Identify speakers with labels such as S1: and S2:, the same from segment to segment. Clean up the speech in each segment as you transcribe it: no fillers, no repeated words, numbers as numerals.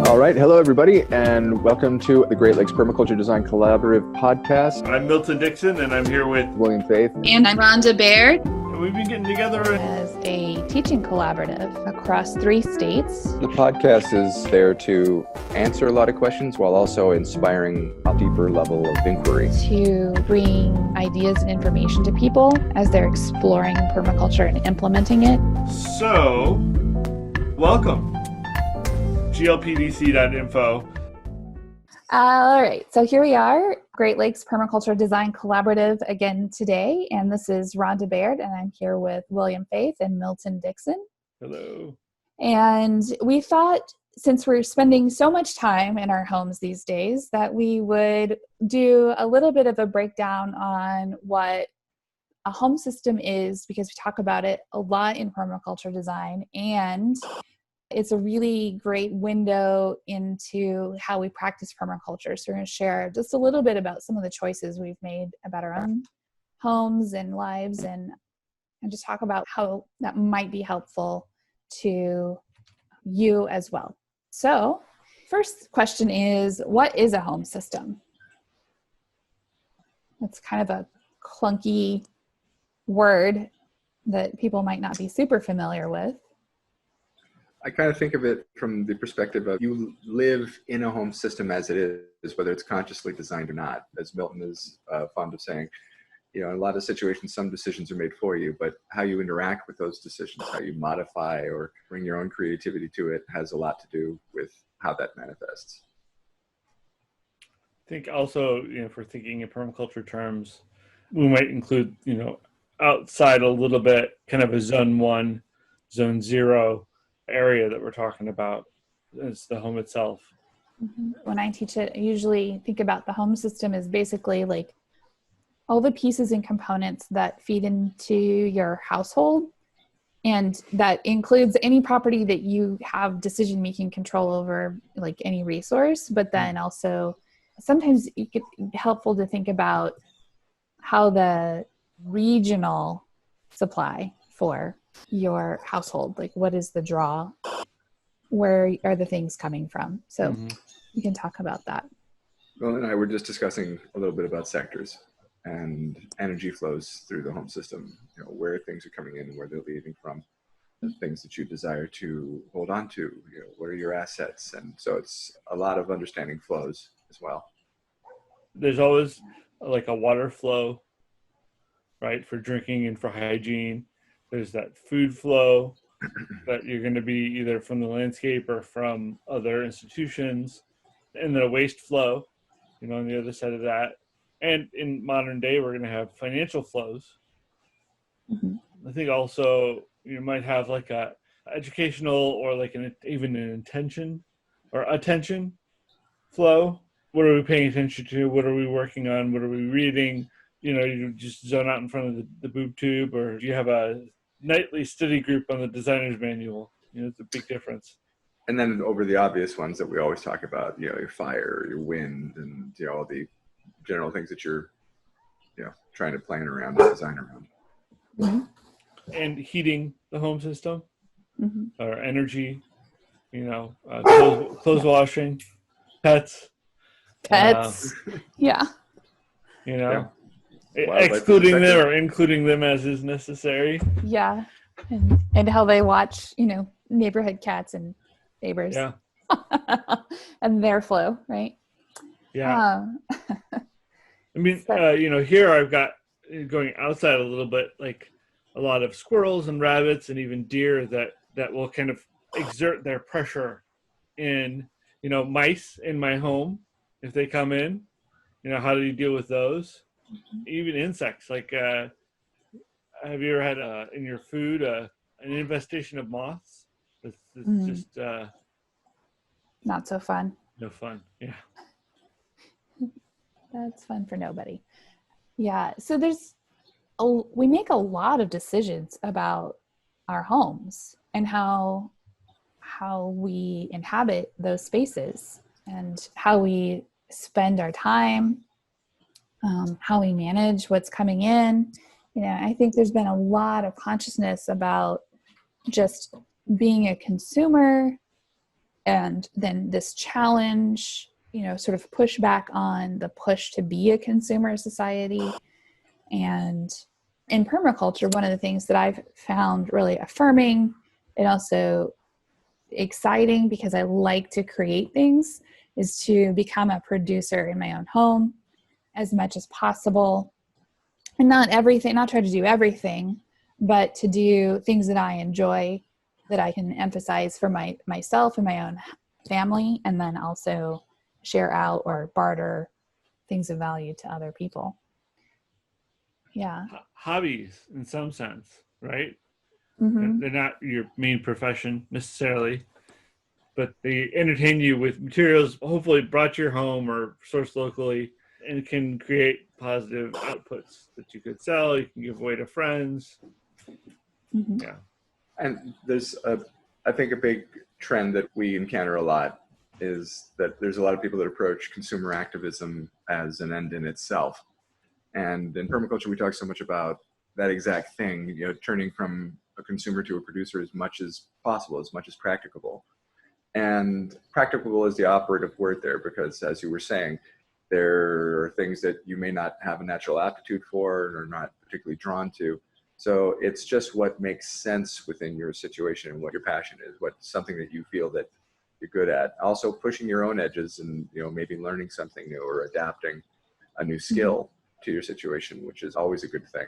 S1: All right. Hello, everybody, and welcome to the Great Lakes Permaculture Design Collaborative podcast.
S2: I'm Milton Dixon, and I'm here with
S1: William Faith.
S3: And I'm Rhonda Baird.
S2: And we've been getting together
S4: as a teaching collaborative across 3 states.
S1: The podcast is there to answer a lot of questions while also inspiring a deeper level of inquiry.
S4: To bring ideas and information to people as they're exploring permaculture and implementing it.
S2: So, welcome. GLPDC.info.
S4: All right, so here we are, Great Lakes Permaculture Design Collaborative again today, and this is Rhonda Baird, and I'm here with William Faith and Milton Dixon.
S2: Hello.
S4: And we thought, since we're spending so much time in our homes these days, that we would do a little bit of a breakdown on what a home system is, because we talk about it a lot in permaculture design, and it's a really great window into how we practice permaculture. So we're going to share just a little bit about some of the choices we've made about our own homes and lives, and just talk about how that might be helpful to you as well. So first question is, what is a home system? It's kind of a clunky word that people might not be super familiar with.
S1: I kind of think of it from the perspective of you live in a home system as it is, whether it's consciously designed or not. As Milton is fond of saying, you know, in a lot of situations, some decisions are made for you, but how you interact with those decisions, how you modify or bring your own creativity to it has a lot to do with how that manifests.
S2: I think also, if we're thinking in permaculture terms, we might include, outside a little bit, kind of a zone 1, zone 0 area that we're talking about is the home itself.
S4: When I teach it, I usually think about the home system as basically like all the pieces and components that feed into your household, and that includes any property that you have decision-making control over, like any resource, but then also sometimes it could be helpful to think about how the regional supply for your household, like what is the draw, where are the things coming from? So you can talk about that.
S1: Well, and I were just discussing a little bit about sectors and energy flows through the home system, where things are coming in and where they're leaving from, the things that you desire to hold on to, what are your assets? And so it's a lot of understanding flows as well. There's
S2: always like a water flow, right, for drinking and for hygiene. There's that food flow that you're going to be either from the landscape or from other institutions, and then a waste flow, on the other side of that. And in modern day, we're going to have financial flows. I think also you might have like a educational or like even an intention or attention flow. What are we paying attention to? What are we working on? What are we reading? You just zone out in front of the boob tube, or you have a nightly study group on the designer's manual. It's a big difference. And then over the obvious ones that we always talk about, your fire, your wind, and all the general things that you're trying to plan around and design around. And heating the home system, or energy, clothes washing, pets,
S4: Yeah.
S2: Excluding them or including them as is necessary.
S4: Yeah. And how they watch, neighborhood cats and neighbors.
S2: Yeah.
S4: And their flow, right?
S2: Yeah. Here I've got, going outside a little bit, like a lot of squirrels and rabbits and even deer that will kind of exert their pressure in, mice in my home. If they come in, how do you deal with those? Even insects, like have you ever had in your food an infestation of moths? It's just
S4: not so fun.
S2: No fun. Yeah.
S4: That's fun for nobody. Yeah. So we make a lot of decisions about our homes and how we inhabit those spaces and how we spend our time, how we manage what's coming in. I think there's been a lot of consciousness about just being a consumer and then this challenge, sort of push back on the push to be a consumer society. And in permaculture, one of the things that I've found really affirming and also exciting, because I like to create things, is to become a producer in my own home as much as possible. And not try to do everything, but to do things that I enjoy, that I can emphasize for myself and my own family, and then also share out or barter things of value to other people. Yeah.
S2: Hobbies in some sense, right?
S4: Mm-hmm.
S2: They're not your main profession necessarily, but they entertain you with materials hopefully brought to your home or sourced locally, and can create positive outputs that you could sell, you can give away to friends.
S4: Mm-hmm.
S2: Yeah.
S1: And there's I think a big trend that we encounter a lot is that there's a lot of people that approach consumer activism as an end in itself. And in permaculture, we talk so much about that exact thing, turning from a consumer to a producer as much as possible, as much as practicable. And practicable is the operative word there, because as you were saying, there are things that you may not have a natural aptitude for or not particularly drawn to. So it's just what makes sense within your situation and what your passion is, what's something that you feel that you're good at. Also pushing your own edges and, maybe learning something new or adapting a new skill to your situation, which is always a good thing.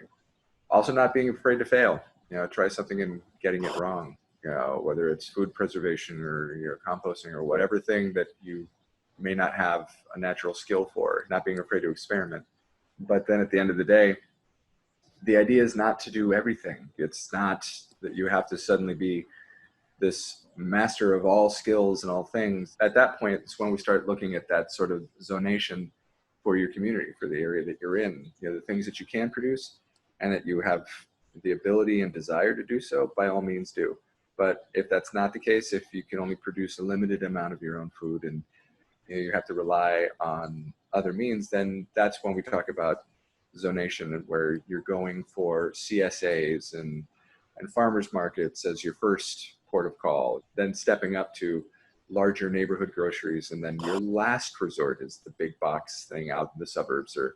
S1: Also not being afraid to fail, try something and getting it wrong, whether it's food preservation or composting or whatever thing that you may not have a natural skill for, not being afraid to experiment. But then at the end of the day, the idea is not to do everything. It's not that you have to suddenly be this master of all skills and all things. At that point, it's when we start looking at that sort of zonation for your community, for the area that you're in, the things that you can produce and that you have the ability and desire to do so, by all means do. But if that's not the case, if you can only produce a limited amount of your own food and you have to rely on other means, then that's when we talk about zonation, and where you're going for CSAs and farmers markets as your first port of call, then stepping up to larger neighborhood groceries, and then your last resort is the big box thing out in the suburbs or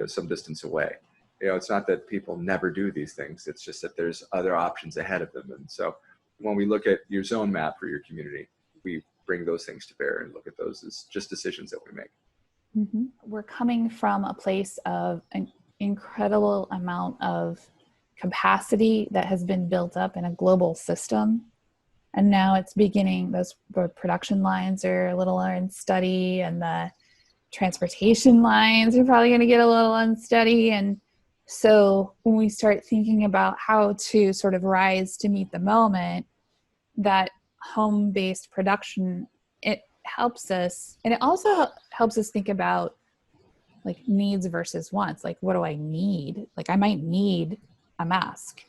S1: some distance away. It's not that people never do these things, it's just that there's other options ahead of them. And so when we look at your zone map for your community, we bring those things to bear and look at those as just decisions that we make.
S4: Mm-hmm. We're coming from a place of an incredible amount of capacity that has been built up in a global system. And now it's beginning, those production lines are a little unsteady, and the transportation lines are probably going to get a little unsteady. And so when we start thinking about how to sort of rise to meet the moment, that home-based production, it helps us. And it also helps us think about like needs versus wants. Like, what do I need? Like, I might need a mask,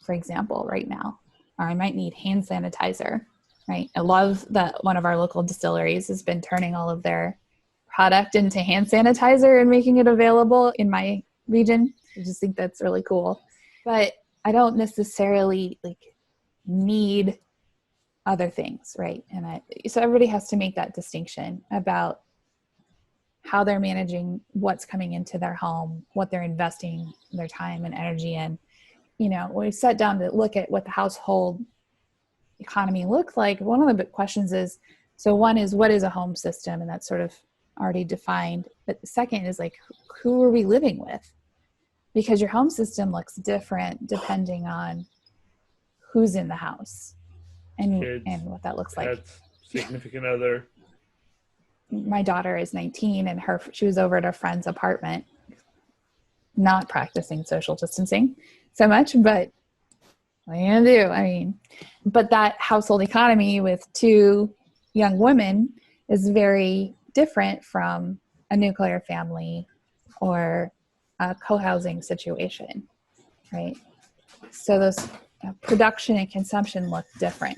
S4: for example, right now, or I might need hand sanitizer, right? I love that one of our local distilleries has been turning all of their product into hand sanitizer and making it available in my region. I just think that's really cool. But I don't necessarily need other things, right? And so everybody has to make that distinction about how they're managing what's coming into their home, what they're investing their time and energy in. When we sat down to look at what the household economy looks like, one of the big questions is, so one is, what is a home system? And that's sort of already defined. But the second is who are we living with? Because your home system looks different depending on who's in the house and what that looks like.
S2: Significant other.
S4: My daughter is 19 and she was over at a friend's apartment, not practicing social distancing so much, but what are you gonna do? I mean, but that household economy with two young women is very different from a nuclear family or a co-housing situation, right? So those production and consumption look different.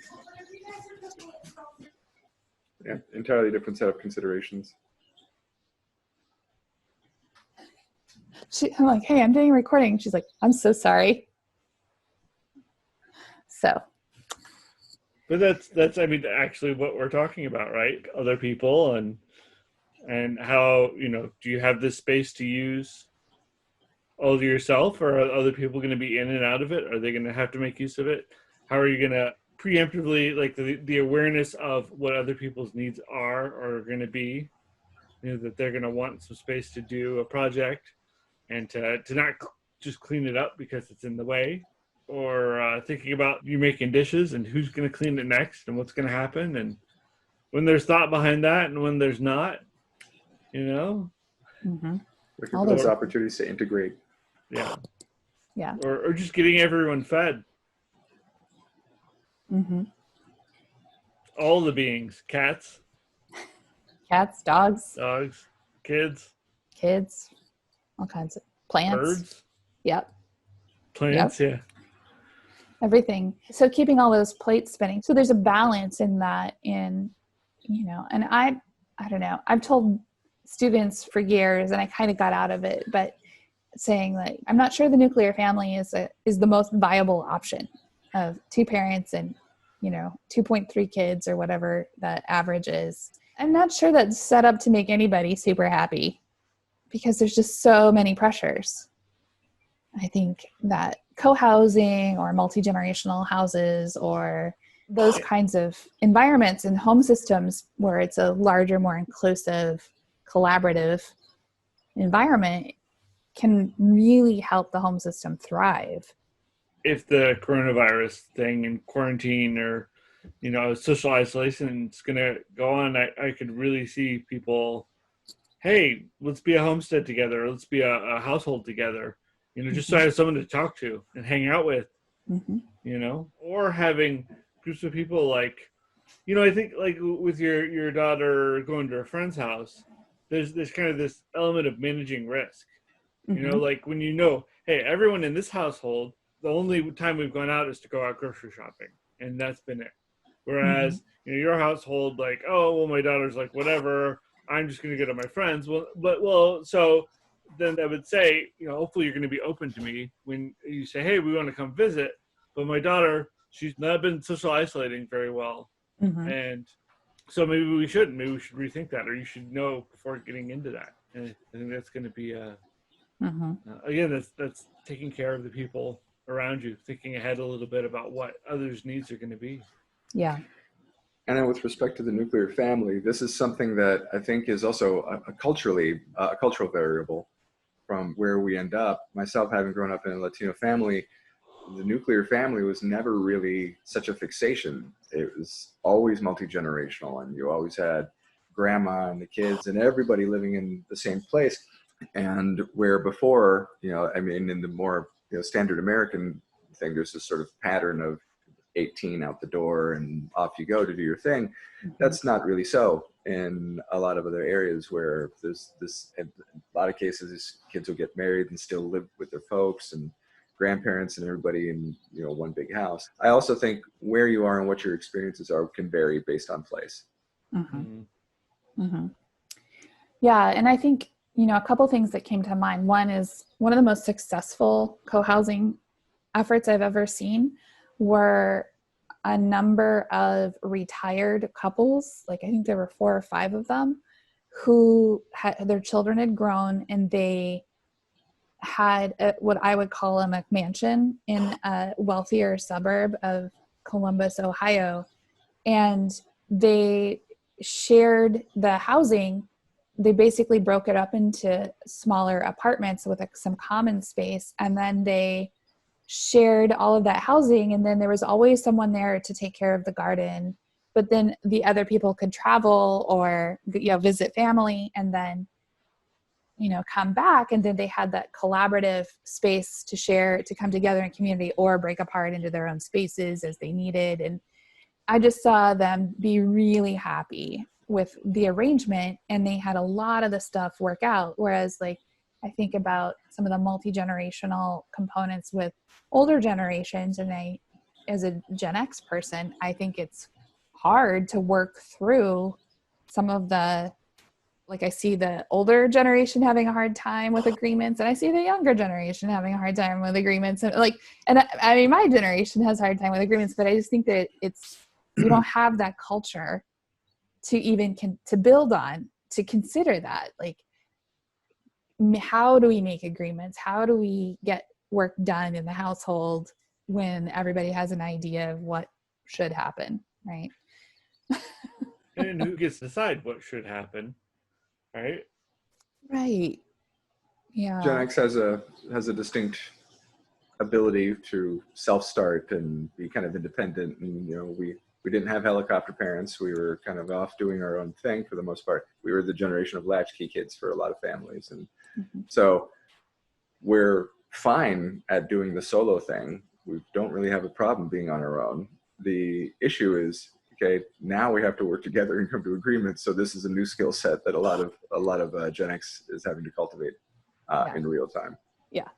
S1: Yeah, entirely different set of considerations.
S4: I'm like, hey, I'm doing a recording. She's like, I'm so sorry. So
S2: But that's I mean actually what we're talking about, right? Other people and how, do you have this space to use all to yourself, or are other people going to be in and out of it? Are they going to have to make use of it? How are you going to preemptively, like the awareness of what other people's needs are going to be, that they're going to want some space to do a project and to not just clean it up because it's in the way, or thinking about you making dishes and who's going to clean it next and what's going to happen, and when there's thought behind that and when there's not,
S4: Mm-hmm.
S1: Looking for those opportunities to integrate.
S4: Yeah.
S2: Or just getting everyone fed.
S4: Mm-hmm.
S2: All the beings, cats,
S4: dogs,
S2: kids,
S4: all kinds of plants,
S2: birds.
S4: Yep.
S2: Plants,
S4: yep. Yeah. Everything. So keeping all those plates spinning. So there's a balance in that, and I don't know. I've told students for years, and I kind of got out of it, but saying like, I'm not sure the nuclear family is the most viable option of 2 parents and 2.3 kids or whatever the average is. I'm not sure that's set up to make anybody super happy, because there's just so many pressures. I think that co-housing or multi-generational houses or those kinds of environments and home systems where it's a larger, more inclusive, collaborative environment can really help the home system thrive.
S2: If the coronavirus thing and quarantine or, social isolation is going to go on, I could really see people, hey, let's be a homestead together. Let's be a household together, just so I have someone to talk to and hang out with, or having groups of people like, I think like with your daughter going to a friend's house, there's kind of this element of managing risk. Like when hey, everyone in this household, the only time we've gone out is to go out grocery shopping, and that's been it. Whereas, your household, like, oh, well, my daughter's like, whatever, I'm just going to go to my friends. So then I would say, hopefully you're going to be open to me when you say, hey, we want to come visit. But my daughter, she's not been social isolating very well. And so maybe we should rethink that, or you should know before getting into that. And I think that's going to be again, that's taking care of the people around you, thinking ahead a little bit about what others' needs are going to be.
S4: Yeah.
S1: And then with respect to the nuclear family, this is something that I think is also a cultural variable from where we end up. Myself, having grown up in a Latino family, the nuclear family was never really such a fixation. It was always multi-generational, and you always had grandma and the kids and everybody living in the same place. And where before, in the more standard American thing, there's this sort of pattern of 18 out the door and off you go to do your thing. That's not really so in a lot of other areas where there's this, in a lot of cases, kids will get married and still live with their folks and grandparents and everybody in one big house. I also think where you are and what your experiences are can vary based on place.
S4: Yeah, and I think a couple things that came to mind. One is one of the most successful co-housing efforts I've ever seen were a number of retired couples, like I think there were 4 or 5 of them, who their children had grown, and they had what I would call a McMansion in a wealthier suburb of Columbus, Ohio. And they shared the housing. They basically broke it up into smaller apartments with some common space. And then they shared all of that housing. And then there was always someone there to take care of the garden. But then the other people could travel or visit family and then come back, and then they had that collaborative space to share, to come together in community or break apart into their own spaces as they needed. And I just saw them be really happy with the arrangement, and they had a lot of the stuff work out. Whereas like, I think about some of the multi-generational components with older generations, and as a Gen X person, I think it's hard to work through some of the, like I see the older generation having a hard time with agreements, and I see the younger generation having a hard time with agreements. And I mean, my generation has a hard time with agreements, but I just think that it's We don't have that culture to even to build on, to consider that. Like, how do we make agreements? How do we get work done in the household when everybody has an idea of what should happen, right?
S2: And who gets to decide what should happen, right?
S4: Right. Yeah.
S1: Gen X has a distinct ability to self-start and be kind of independent. And, we didn't have helicopter parents. We were kind of off doing our own thing for the most part. We were the generation of latchkey kids for a lot of families. And so we're fine at doing the solo thing. We don't really have a problem being on our own. The issue is, okay, now we have to work together and come to agreements. So this is a new skill set that a lot of Gen X is having to cultivate in real time.
S4: Yeah.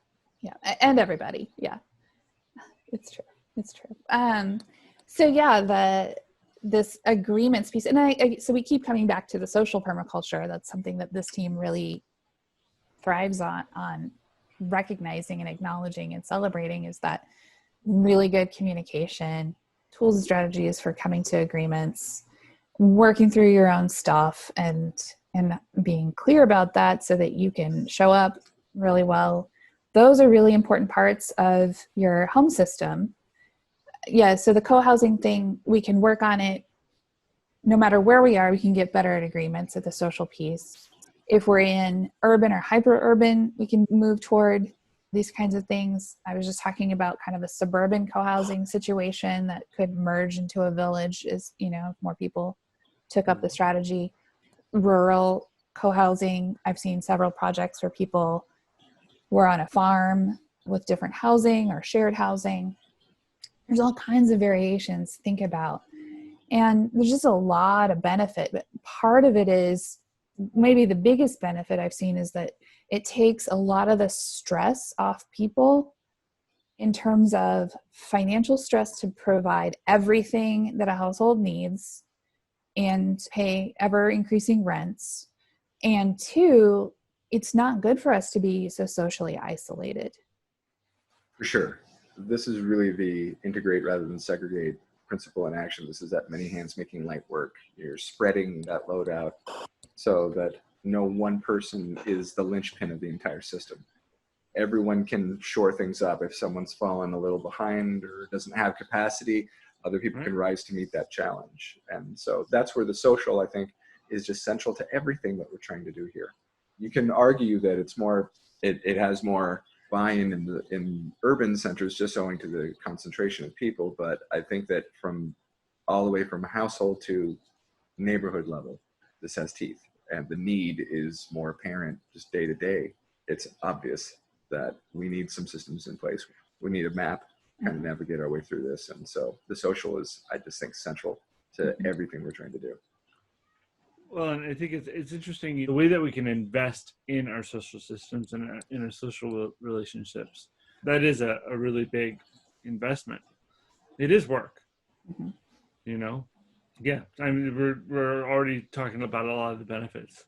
S4: And everybody. Yeah, it's true. So yeah, this agreements piece, and so we keep coming back to the social permaculture. That's something that this team really thrives on recognizing and acknowledging and celebrating, is that really good communication, tools and strategies for coming to agreements, working through your own stuff, and being clear about that so that you can show up really well. Those are really important parts of your home system. Yeah, so the co-housing thing, we can work on it no matter where we are. We can get better at agreements at the social piece. If we're in urban or hyper-urban, we can move toward these kinds of things. I was just talking about kind of a suburban co-housing situation that could merge into a village as, more people took up the strategy. Rural co-housing, I've seen several projects where people were on a farm with different housing or shared housing. There's all kinds of variations to think about. And there's just a lot of benefit. But part of it is, maybe the biggest benefit I've seen, is that it takes a lot of the stress off people in terms of financial stress to provide everything that a household needs and pay ever increasing rents. And two, it's not good for us to be so socially isolated.
S1: For sure. This is really the integrate rather than segregate principle in action. This is that many hands making light work. You're spreading that load out so that no one person is the linchpin of the entire system. Everyone can shore things up. If someone's fallen a little behind or doesn't have capacity, other people can rise to meet that challenge. And so that's where the social, I think, is just central to everything that we're trying to do here. You can argue that it's more, it has more buy-in in urban centers just owing to the concentration of people, but I think that from all the way from household to neighborhood level, this has teeth, and the need is more apparent just day to day. It's obvious that we need some systems in place. We need a map kind of navigate our way through this, and so the social is, I just think, central to everything we're trying to do.
S2: Well, and I think it's interesting the way that we can invest in our social systems and in our social relationships. That is a really big investment. It is work, Yeah, I mean, we're already talking about a lot of the benefits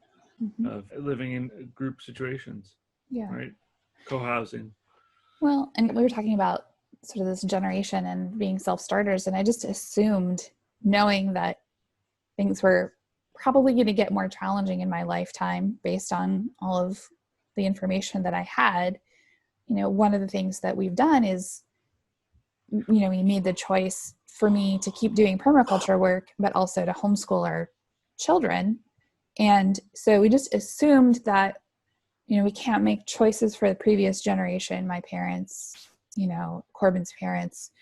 S2: of living in group situations.
S4: Yeah.
S2: Right. Co-housing.
S4: Well, and we were talking about sort of this generation and being self-starters, and I just assumed, knowing that things were probably going to get more challenging in my lifetime based on all of the information that I had, one of the things that we've done is, we made the choice for me to keep doing permaculture work, but also to homeschool our children. And so we just assumed that, we can't make choices for the previous generation, my parents, Corbin's parents.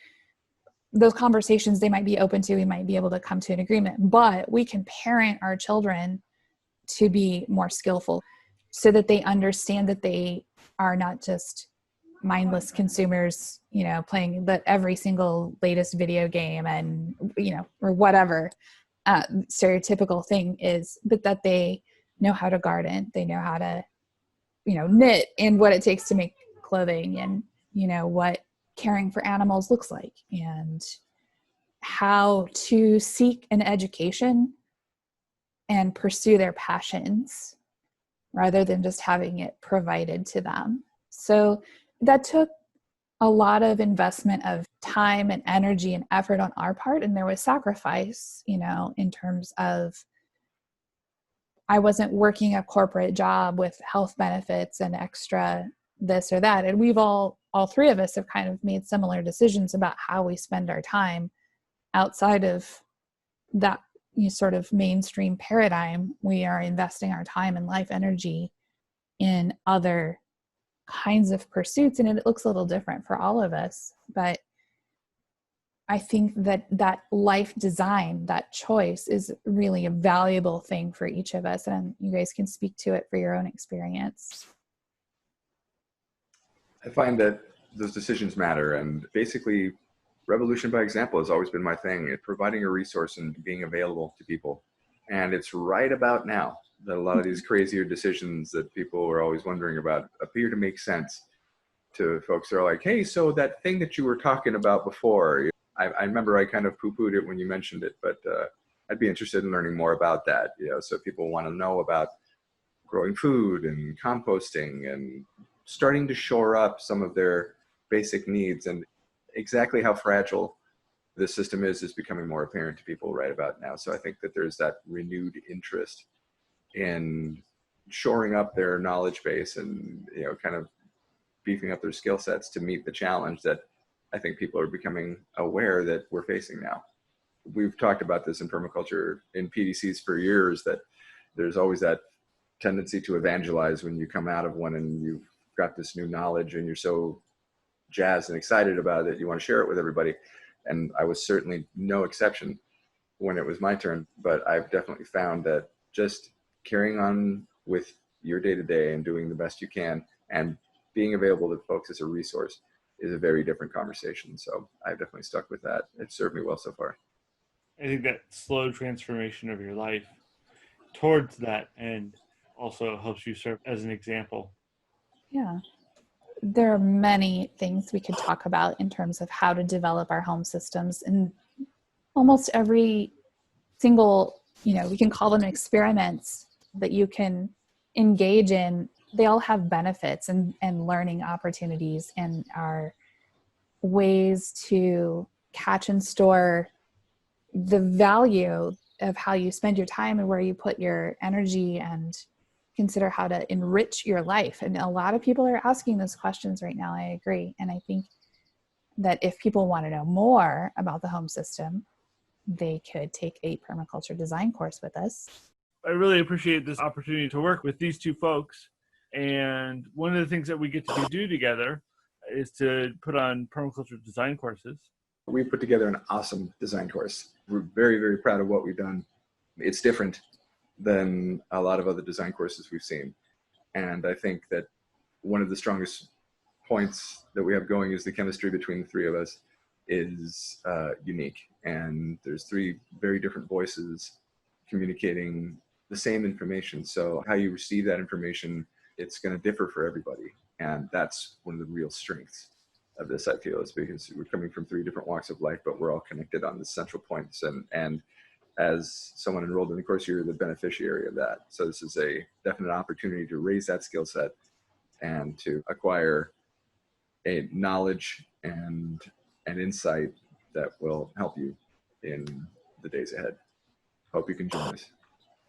S4: Those conversations they might be open to, we might be able to come to an agreement, but we can parent our children to be more skillful so that they understand that they are not just mindless consumers, playing every single latest video game and, or whatever stereotypical thing is, but that they know how to garden, they know how to, knit, and what it takes to make clothing, and, what caring for animals looks like, and how to seek an education and pursue their passions rather than just having it provided to them. So that took a lot of investment of time and energy and effort on our part. And there was sacrifice, in terms of I wasn't working a corporate job with health benefits and extra this or that. And we've all three of us have kind of made similar decisions about how we spend our time outside of that sort of mainstream paradigm. We are investing our time and life energy in other kinds of pursuits, and it looks a little different for all of us. But I think that life design, that choice, is really a valuable thing for each of us, and you guys can speak to it for your own experience.
S1: I find that those decisions matter, and basically revolution by example has always been my thing. It's providing a resource and being available to people. And it's right about now that a lot of these crazier decisions that people were always wondering about appear to make sense to folks that are like, hey, so that thing that you were talking about before, I remember I kind of poo-pooed it when you mentioned it, but I'd be interested in learning more about that. So people want to know about growing food and composting and starting to shore up some of their basic needs. And exactly how fragile this system is becoming more apparent to people right about now. So I think that there's that renewed interest in shoring up their knowledge base and, kind of beefing up their skill sets to meet the challenge that I think people are becoming aware that we're facing now. We've talked about this in permaculture in PDCs for years, that there's always that tendency to evangelize when you come out of one and you've got this new knowledge and you're so jazzed and excited about it, you want to share it with everybody. And I was certainly no exception when it was my turn, but I've definitely found that just carrying on with your day-to-day and doing the best you can and being available to folks as a resource is a very different conversation. So I've definitely stuck with that. It's served me well so far.
S2: I think that slow transformation of your life towards that end also helps you serve as an example.
S4: Yeah. There are many things we could talk about in terms of how to develop our home systems, and almost every single, we can call them experiments that you can engage in. They all have benefits and learning opportunities, and are ways to catch and store the value of how you spend your time and where you put your energy, and consider how to enrich your life. And a lot of people are asking those questions right now. I agree. And I think that if people want to know more about the home system, they could take a permaculture design course with us.
S2: I really appreciate this opportunity to work with these two folks. And one of the things that we get to do together is to put on permaculture design courses.
S1: We put together an awesome design course. We're very, very proud of what we've done. It's different than a lot of other design courses we've seen. And I think that one of the strongest points that we have going is the chemistry between the three of us is unique. And there's three very different voices communicating the same information. So how you receive that information, it's going to differ for everybody. And that's one of the real strengths of this, I feel, is because we're coming from three different walks of life, but we're all connected on the central points. And as someone enrolled in the course, you're the beneficiary of that. So this is a definite opportunity to raise that skill set and to acquire a knowledge and an insight that will help you in the days ahead. Hope you can join us.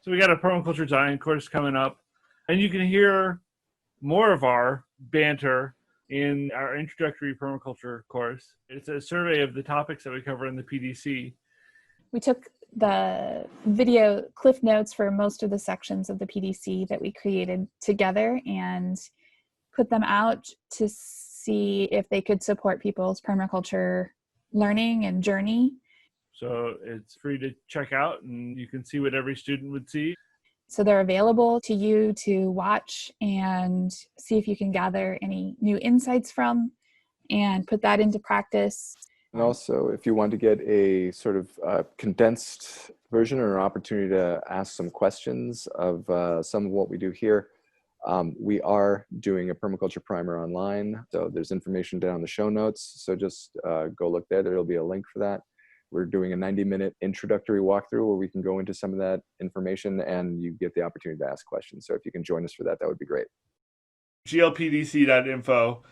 S2: So we got a permaculture design course coming up, and you can hear more of our banter in our introductory permaculture course. It's a survey of the topics that we cover in the PDC.
S4: We took the video cliff notes for most of the sections of the PDC that we created together and put them out to see if they could support people's permaculture learning and journey.
S2: So it's free to check out, and you can see what every student would see.
S4: So they're available to you to watch and see if you can gather any new insights from and put that into practice.
S1: And also, if you want to get a sort of condensed version or an opportunity to ask some questions of some of what we do here, we are doing a permaculture primer online. So there's information down in the show notes. So just go look there. There'll be a link for that. We're doing a 90-minute introductory walkthrough where we can go into some of that information and you get the opportunity to ask questions. So if you can join us for that, that would be great.
S2: GLPDC.info